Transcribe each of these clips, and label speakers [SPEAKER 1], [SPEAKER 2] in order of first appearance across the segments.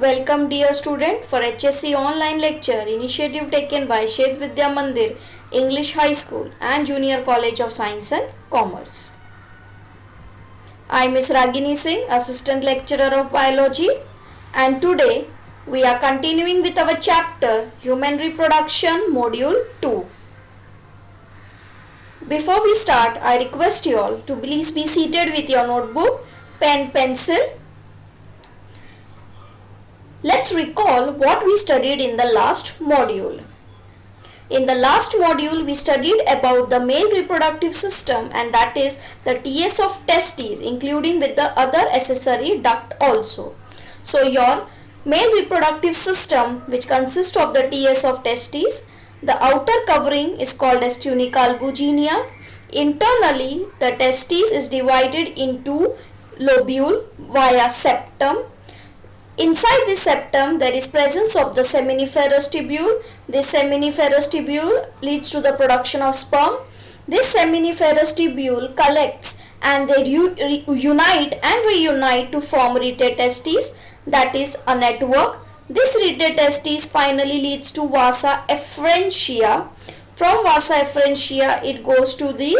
[SPEAKER 1] Welcome dear student for HSC online lecture initiative taken by Shet Vidya Mandir English High School and Junior College of Science and Commerce. I am Ms. Ragini Singh, Assistant Lecturer of Biology, and today we are continuing with our chapter Human Reproduction Module 2. Before we start, I request you all to please be seated with your notebook, pen, pencil. Let's recall what we studied in the last module. In the last module, we studied about the male reproductive system, and that is the TS of testes, including with the other accessory duct also. So your male reproductive system, which consists of the TS of testes, the outer covering is called as tunica albuginea. Internally, the testes is divided into lobule via septum. Inside this septum, there is presence of the seminiferous tubule. This seminiferous tubule leads to the production of sperm. This seminiferous tubule collects and they unite and reunite to form rete testes, that is a network. This rete testes finally leads to vasa efferentia. From vasa efferentia, it goes to the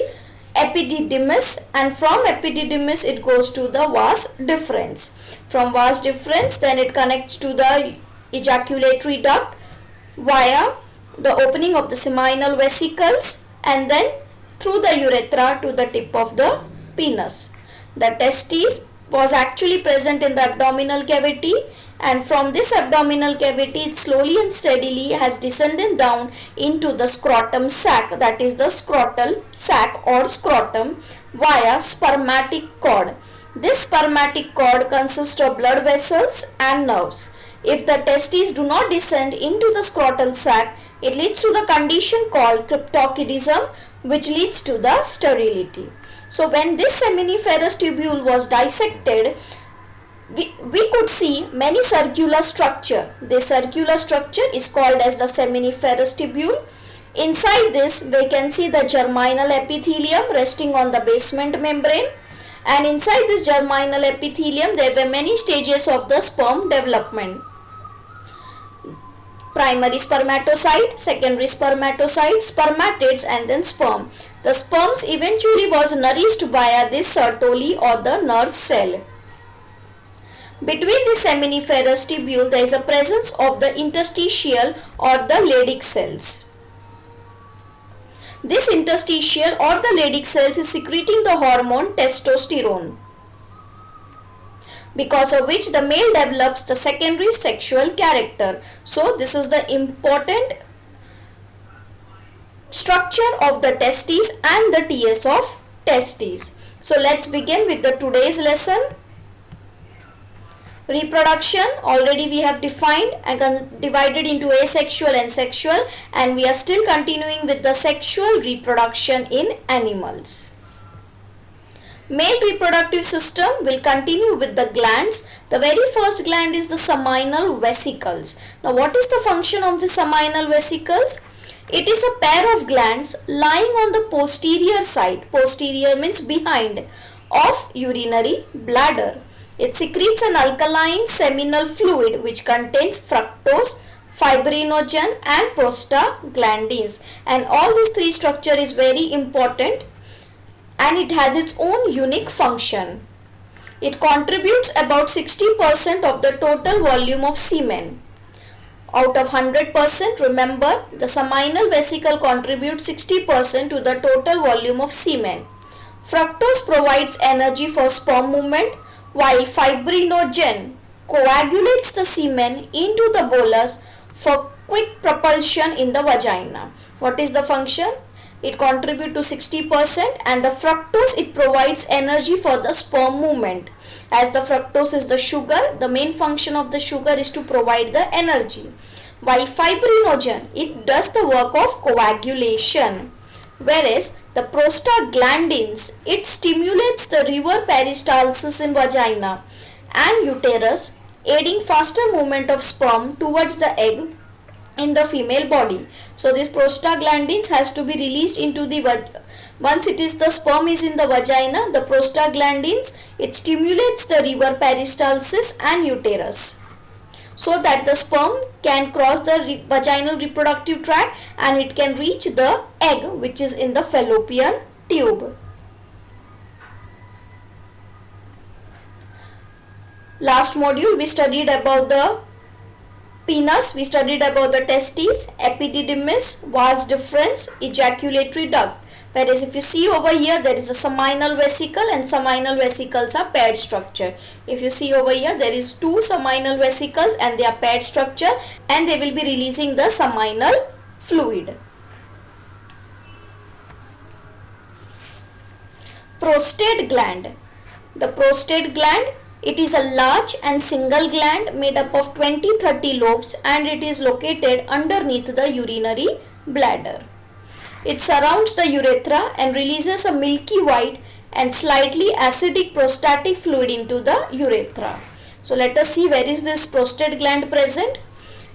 [SPEAKER 1] epididymis, and from epididymis it goes to the vas deferens. From vas deferens, then it connects to the ejaculatory duct via the opening of the seminal vesicles and then through the urethra to the tip of the penis. The testes was actually present in the abdominal cavity, and from this abdominal cavity it slowly and steadily has descended down into the scrotum sac, that is the scrotal sac or scrotum, via spermatic cord. This spermatic cord consists of blood vessels and nerves. If the testes do not descend into the scrotal sac, it leads to the condition called cryptorchidism, which leads to the sterility. So when this seminiferous tubule was dissected, we could see many circular structure. This circular structure is called as the seminiferous tubule. Inside this, we can see the germinal epithelium resting on the basement membrane. And inside this germinal epithelium, there were many stages of the sperm development. Primary spermatocyte, secondary spermatocyte, spermatids, and then sperm. The sperms eventually was nourished via this Sertoli or the nurse cell. Between the seminiferous tubule, there is a presence of the interstitial or the Leydig cells. This interstitial or the Leydig cells is secreting the hormone testosterone, because of which the male develops the secondary sexual character. So this is the important structure of the testes and the TS of testes. So let's begin with the today's lesson. Reproduction, already we have defined and divided into asexual and sexual, and we are still continuing with the sexual reproduction in animals. Male reproductive system will continue with the glands. The very first gland is the seminal vesicles. Now what is the function of the seminal vesicles? It is a pair of glands lying on the posterior side, posterior means behind, of urinary bladder. It secretes an alkaline seminal fluid which contains fructose, fibrinogen and prostaglandins, and all these three structure is very important and it has its own unique function. It contributes about 60% of the total volume of semen. Out of 100%, remember, the seminal vesicle contributes 60% to the total volume of semen. Fructose provides energy for sperm movement, while fibrinogen coagulates the semen into the bolus for quick propulsion in the vagina. What is the function? It contributes to 60%, and the fructose, it provides energy for the sperm movement. As the fructose is the sugar, the main function of the sugar is to provide the energy, while fibrinogen, it does the work of coagulation. Whereas the prostaglandins, it stimulates the river peristalsis in vagina and uterus, aiding faster movement of sperm towards the egg in the female body. So this prostaglandins has to be released into the once it is the sperm is in the vagina, the prostaglandins, it stimulates the river peristalsis and uterus. so that the sperm can cross the vaginal reproductive tract and it can reach the egg which is in the fallopian tube. Last module we studied about the penis, we studied about the testes, epididymis, vas deferens, ejaculatory duct. Whereas if you see over here, there is a seminal vesicle and seminal vesicles are paired structure. If you see over here, there is two seminal vesicles and they are paired structure and they will be releasing the seminal fluid. Prostate gland. The prostate gland, it is a large and single gland made up of 20-30 lobes and it is located underneath the urinary bladder. It surrounds the urethra and releases a milky white and slightly acidic prostatic fluid into the urethra. So let us see where is this prostate gland present.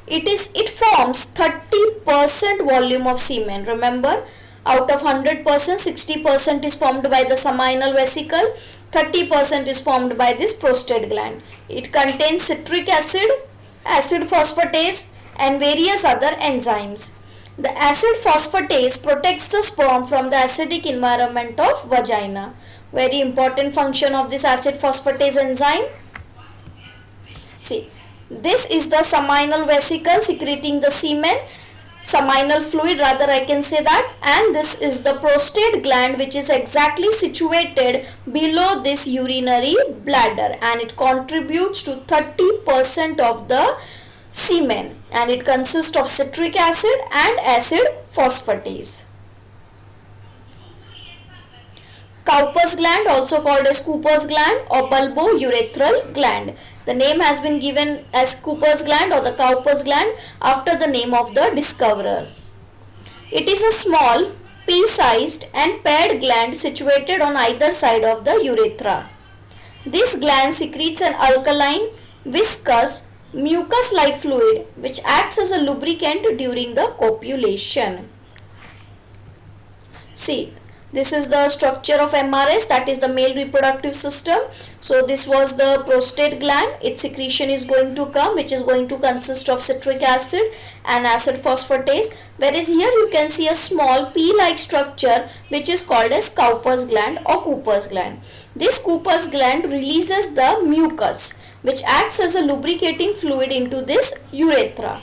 [SPEAKER 1] It forms 30% volume of semen. Remember, out of 100%, 60% is formed by the seminal vesicle, 30% is formed by this prostate gland. It contains citric acid, acid phosphatase and various other enzymes. The acid phosphatase protects the sperm from the acidic environment of vagina. Very important function of this acid phosphatase enzyme. See, this is the seminal vesicle secreting the semen, seminal fluid rather I can say that, and this is the prostate gland which is exactly situated below this urinary bladder and it contributes to 30% of the semen and it consists of citric acid and acid phosphatase. Cowper's gland, also called as Cooper's gland or bulbourethral gland. The name has been given as Cooper's gland or the Cowper's gland after the name of the discoverer. It is a small pea-sized and paired gland situated on either side of the urethra. This gland secretes an alkaline, viscous, mucus-like fluid which acts as a lubricant during the copulation. See, this is the structure of MRS, that is the male reproductive system. So this was the prostate gland. Its secretion is going to come, which is going to consist of citric acid and acid phosphatase. Whereas here you can see a small pea-like structure which is called as Cowper's gland or Cooper's gland. This Cooper's gland releases the mucus which acts as a lubricating fluid into this urethra,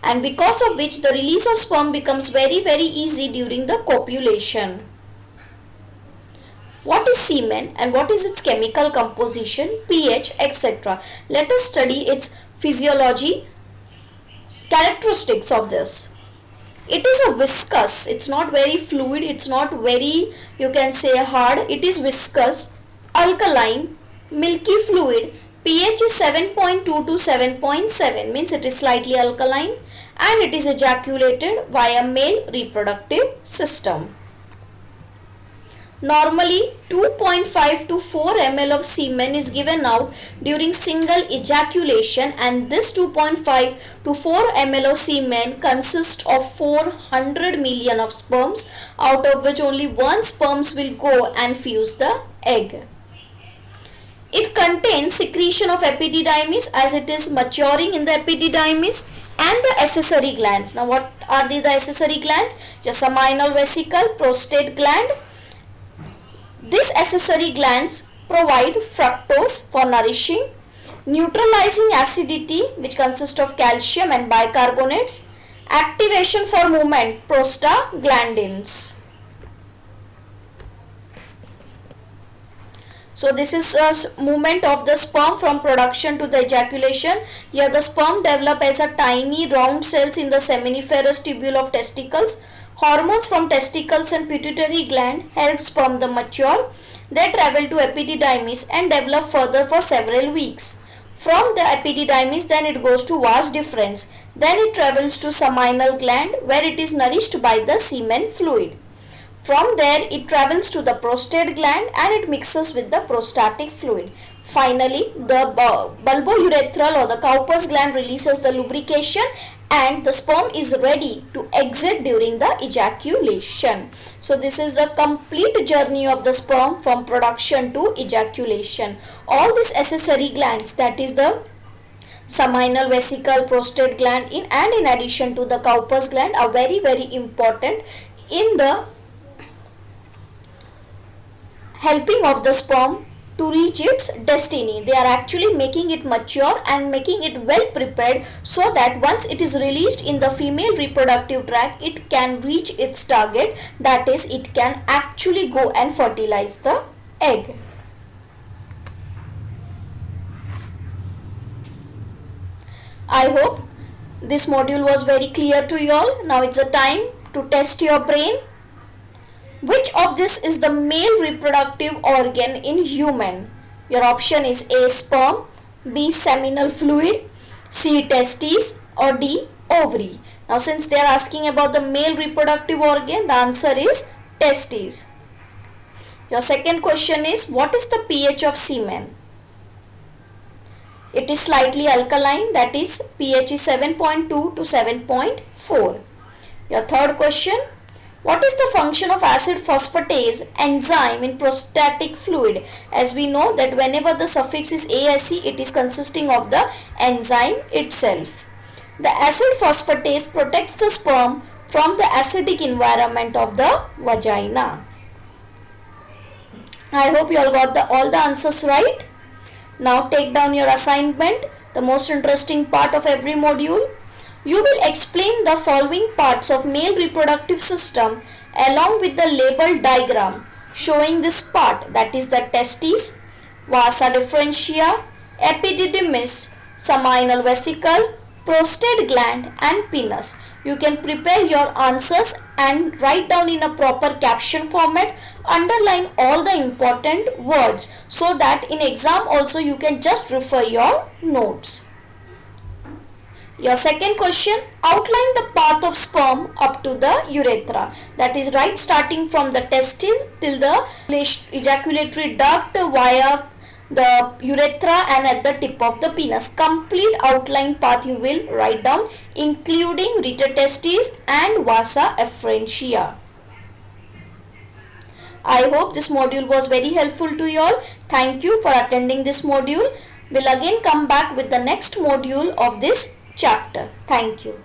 [SPEAKER 1] and because of which the release of sperm becomes very easy during the copulation. What is semen and what is its chemical composition, pH, etc. Let us study its physiology, characteristics of this. It is a viscous, it's not very fluid, it's not very, you can say, hard. It is viscous, alkaline, milky fluid. pH is 7.2 to 7.7, means it is slightly alkaline, and it is ejaculated via male reproductive system. Normally 2.5 to 4 ml of semen is given out during single ejaculation, and this 2.5 to 4 ml of semen consists of 400 million of sperms, out of which only one sperms will go and fuse the egg. It contains secretion of epididymis as it is maturing in the epididymis, and the accessory glands. Now what are the accessory glands? Your seminal vesicle, prostate gland. These accessory glands provide fructose for nourishing, neutralizing acidity which consists of calcium and bicarbonates, activation for movement, prostaglandins. So this is a movement of the sperm from production to the ejaculation. Here the sperm develop as a tiny round cells in the seminiferous tubule of testicles. Hormones from testicles and pituitary gland help sperm the mature. They travel to epididymis and develop further for several weeks. From the epididymis then it goes to vas deferens. Then it travels to seminal gland where it is nourished by the semen fluid. From there it travels to the prostate gland and it mixes with the prostatic fluid. Finally, the bulbourethral or the Cowper's gland releases the lubrication and the sperm is ready to exit during the ejaculation. So this is the complete journey of the sperm from production to ejaculation. All these accessory glands, that is the Seminal vesicle, prostate gland and in addition to the Cowper's gland are very important in the helping of the sperm to reach its destiny. They are actually making it mature and making it well prepared so that once it is released in the female reproductive tract, it can reach its target, that is, it can actually go and fertilize the egg. I hope this module was very clear to you all. Now it's a time to test your brain. Which of this is the male reproductive organ in human? Your option is A. Sperm, B. Seminal fluid, C. Testes, or D. Ovary. Now since they are asking about the male reproductive organ, the answer is testes. Your second question is, what is the pH of semen? It is slightly alkaline, that is pH is 7.2 to 7.4. Your third question, what is the function of acid phosphatase enzyme in prostatic fluid? As we know that whenever the suffix is ASE, it is consisting of the enzyme itself. The acid phosphatase protects the sperm from the acidic environment of the vagina. I hope you all got all the answers right. Now take down your assignment, the most interesting part of every module. You will explain the following parts of male reproductive system along with the label diagram showing this part, that is the testes, vasa differentia, epididymis, seminal vesicle, prostate gland and penis. You can prepare your answers and write down in a proper caption format, underline all the important words so that in exam also you can just refer your notes. Your second question, outline the path of sperm up to the urethra. That is right starting from the testes till the ejaculatory duct via the urethra and at the tip of the penis. Complete outline path you will write down including rete testes and vasa efferentia. I hope this module was very helpful to you all. Thank you for attending this module. We'll again come back with the next module of this chapter. Thank you.